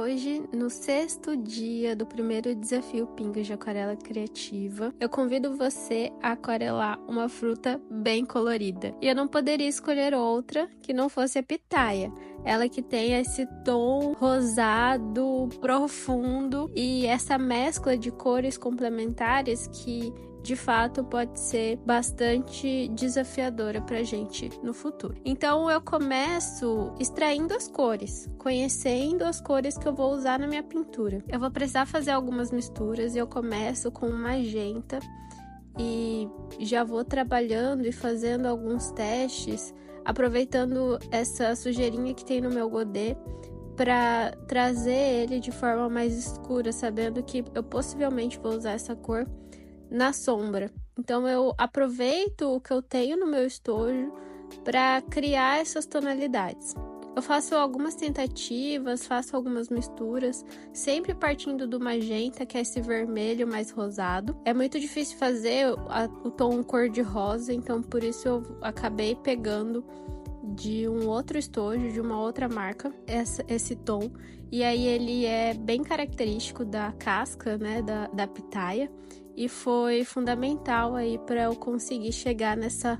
Hoje, no 6º dia do primeiro desafio Pingas de Aquarela Criativa, eu convido você a aquarelar uma fruta bem colorida. E eu não poderia escolher outra que não fosse a pitaia. Ela que tem esse tom rosado, profundo e essa mescla de cores complementares que de fato pode ser bastante desafiadora pra gente no futuro. Então eu começo extraindo as cores, conhecendo as cores que eu vou usar na minha pintura. Eu vou precisar fazer algumas misturas e eu começo com magenta e já vou trabalhando e fazendo alguns testes, aproveitando essa sujeirinha que tem no meu godê para trazer ele de forma mais escura, sabendo que eu possivelmente vou usar essa cor na sombra. Então eu aproveito o que eu tenho no meu estojo para criar essas tonalidades. Eu faço algumas tentativas, faço algumas misturas, sempre partindo do magenta, que é esse vermelho mais rosado. É muito difícil fazer o tom cor-de-rosa, então por isso eu acabei pegando de um outro estojo, de uma outra marca, esse tom. E aí ele é bem característico da casca, né, da pitaia. E foi fundamental aí para eu conseguir chegar nessa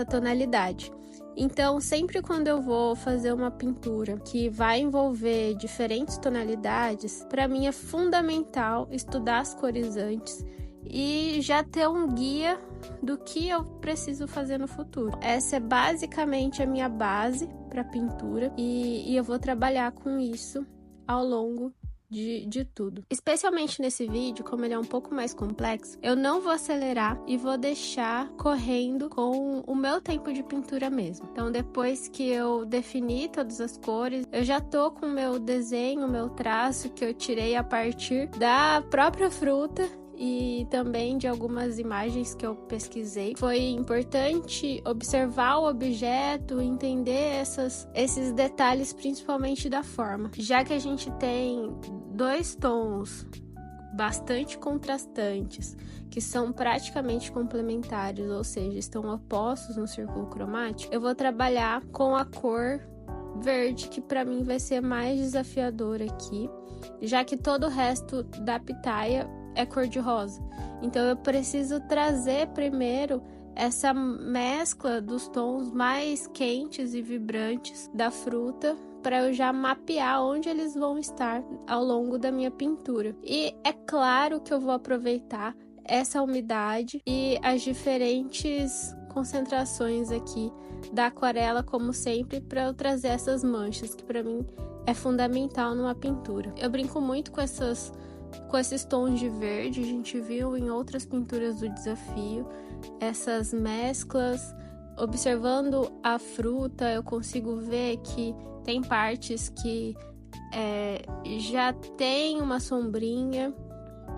tonalidade. Então, sempre quando eu vou fazer uma pintura que vai envolver diferentes tonalidades, para mim é fundamental estudar as cores antes e já ter um guia do que eu preciso fazer no futuro. Essa é basicamente a minha base para pintura e eu vou trabalhar com isso ao longo de tudo. Especialmente nesse vídeo, como ele é um pouco mais complexo, eu não vou acelerar e vou deixar correndo com o meu tempo de pintura mesmo. Então, depois que eu definir todas as cores, eu já tô com o meu desenho, o meu traço que eu tirei a partir da própria fruta e também de algumas imagens que eu pesquisei. Foi importante observar o objeto, entender esses detalhes, principalmente da forma. Já que a gente tem dois tons bastante contrastantes, que são praticamente complementares, ou seja, estão opostos no círculo cromático, eu vou trabalhar com a cor verde, que para mim vai ser mais desafiadora aqui, já que todo o resto da pitaia é cor-de-rosa. Então eu preciso trazer primeiro essa mescla dos tons mais quentes e vibrantes da fruta para eu já mapear onde eles vão estar ao longo da minha pintura. E é claro que eu vou aproveitar essa umidade e as diferentes concentrações aqui da aquarela, como sempre, para eu trazer essas manchas, que para mim é fundamental numa pintura. Eu brinco muito com esses tons de verde, a gente viu em outras pinturas do desafio, essas mesclas. Observando a fruta, eu consigo ver que tem partes que já tem uma sombrinha,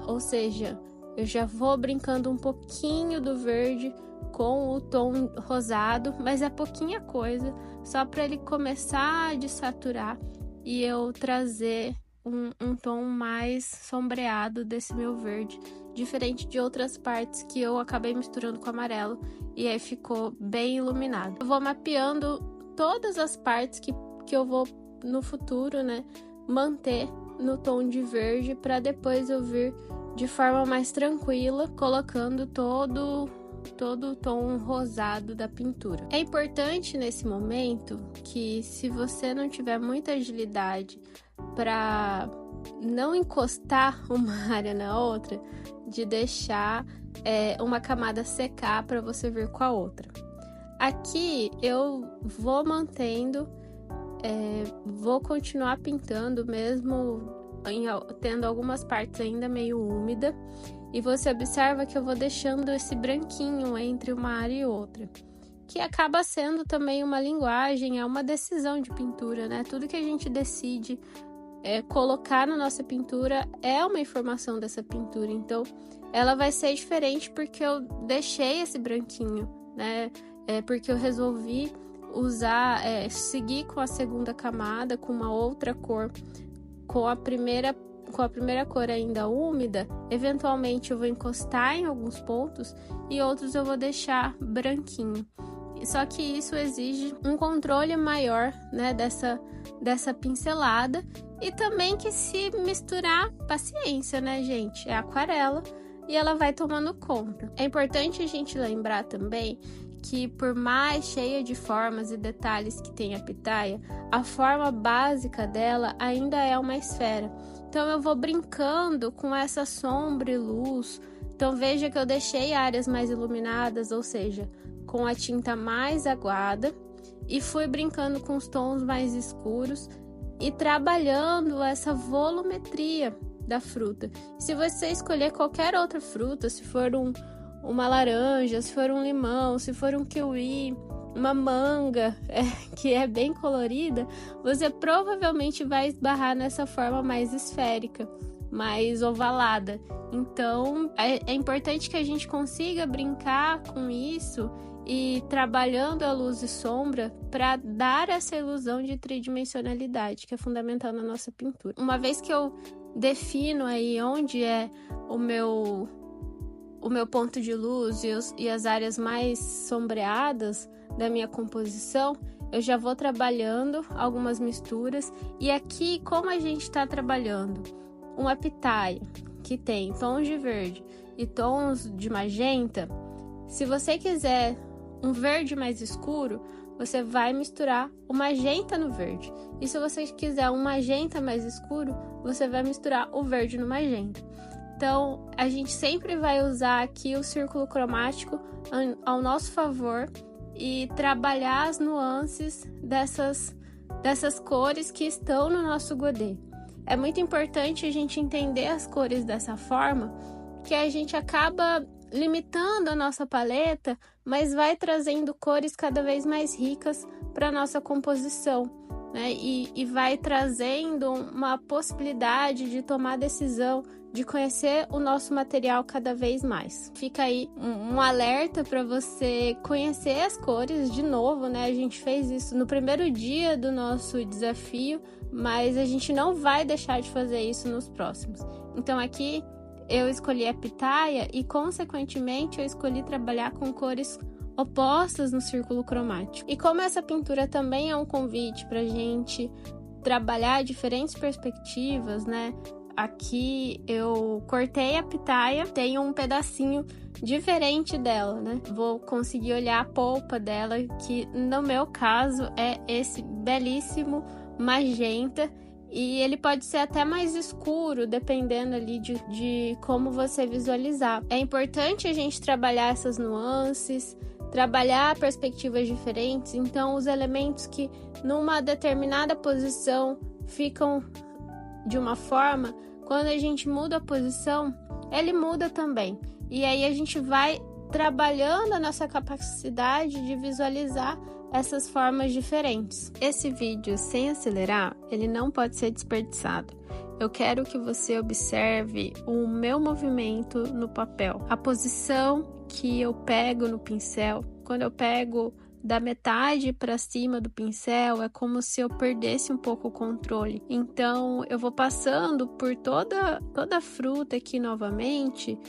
ou seja, eu já vou brincando um pouquinho do verde com o tom rosado, mas é pouquinha coisa, só para ele começar a desaturar e eu trazer um tom mais sombreado desse meu verde, diferente de outras partes que eu acabei misturando com amarelo e aí ficou bem iluminado. Eu vou mapeando todas as partes que eu vou no futuro, né, manter no tom de verde, para depois eu vir de forma mais tranquila, colocando todo o tom rosado da pintura. É importante nesse momento que, se você não tiver muita agilidade para não encostar uma área na outra, de deixar uma camada secar para você vir com a outra. Aqui eu vou mantendo, vou continuar pintando mesmo tendo algumas partes ainda meio úmida, e você observa que eu vou deixando esse branquinho entre uma área e outra, que acaba sendo também uma linguagem, é uma decisão de pintura, né? Tudo que a gente decide colocar na nossa pintura é uma informação dessa pintura, então ela vai ser diferente porque eu deixei esse branquinho, né? Porque eu resolvi usar, seguir com a segunda camada, com uma outra cor, com a primeira cor ainda úmida. Eventualmente eu vou encostar em alguns pontos e outros eu vou deixar branquinho. Só que isso exige um controle maior, né, dessa pincelada, E também que se misturar, paciência, né, gente? É aquarela e ela vai tomando conta. É importante a gente lembrar também que por mais cheia de formas e detalhes que tem a pitaia, a forma básica dela ainda é uma esfera. Então eu vou brincando com essa sombra e luz. Então veja que eu deixei áreas mais iluminadas, ou seja, com a tinta mais aguada, e fui brincando com os tons mais escuros e trabalhando essa volumetria da fruta. Se você escolher qualquer outra fruta, se for uma laranja, se for um limão, se for um kiwi, uma manga, que é bem colorida, você provavelmente vai esbarrar nessa forma mais esférica, mais ovalada. Então, é importante que a gente consiga brincar com isso e trabalhando a luz e sombra para dar essa ilusão de tridimensionalidade, que é fundamental na nossa pintura. Uma vez que eu defino aí onde é o meu ponto de luz e as áreas mais sombreadas da minha composição, eu já vou trabalhando algumas misturas. E aqui, como a gente está trabalhando uma pitaia que tem tons de verde e tons de magenta, se você quiser um verde mais escuro, você vai misturar o magenta no verde. E se você quiser um magenta mais escuro, você vai misturar o verde no magenta. Então, a gente sempre vai usar aqui o círculo cromático ao nosso favor e trabalhar as nuances dessas cores que estão no nosso godê. É muito importante a gente entender as cores dessa forma, que a gente acaba limitando a nossa paleta, mas vai trazendo cores cada vez mais ricas para a nossa composição, né? E vai trazendo uma possibilidade de tomar decisão, de conhecer o nosso material cada vez mais. Fica aí um alerta para você conhecer as cores de novo, né? A gente fez isso no primeiro dia do nosso desafio, mas a gente não vai deixar de fazer isso nos próximos. Então aqui eu escolhi a pitaia e, consequentemente, eu escolhi trabalhar com cores opostas no círculo cromático. E como essa pintura também é um convite para a gente trabalhar diferentes perspectivas, né? Aqui eu cortei a pitaia, tem um pedacinho diferente dela, né? Vou conseguir olhar a polpa dela, que no meu caso é esse belíssimo magenta. E ele pode ser até mais escuro, dependendo ali de como você visualizar. É importante a gente trabalhar essas nuances, trabalhar perspectivas diferentes. Então, os elementos que numa determinada posição ficam de uma forma, quando a gente muda a posição, ele muda também. E aí a gente vai trabalhando a nossa capacidade de visualizar essas formas diferentes. Esse vídeo, sem acelerar, ele não pode ser desperdiçado. Eu quero que você observe o meu movimento no papel, a posição que eu pego no pincel. Quando eu pego da metade para cima do pincel, é como se eu perdesse um pouco o controle. Então, eu vou passando por toda a fruta aqui novamente,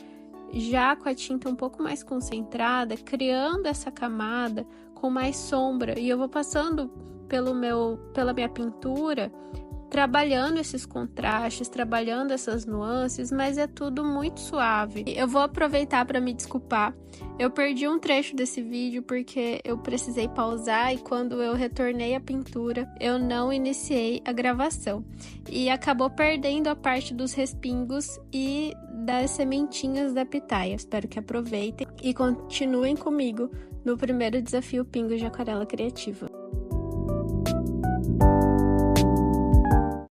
já com a tinta um pouco mais concentrada, criando essa camada com mais sombra, e eu vou passando pela minha pintura, trabalhando esses contrastes, trabalhando essas nuances, mas é tudo muito suave. Eu vou aproveitar para me desculpar. Eu perdi um trecho desse vídeo porque eu precisei pausar e quando eu retornei à pintura, eu não iniciei a gravação. E acabou perdendo a parte dos respingos e das sementinhas da pitaia. Espero que aproveitem e continuem comigo no primeiro desafio Pingos de Aquarela Criativa.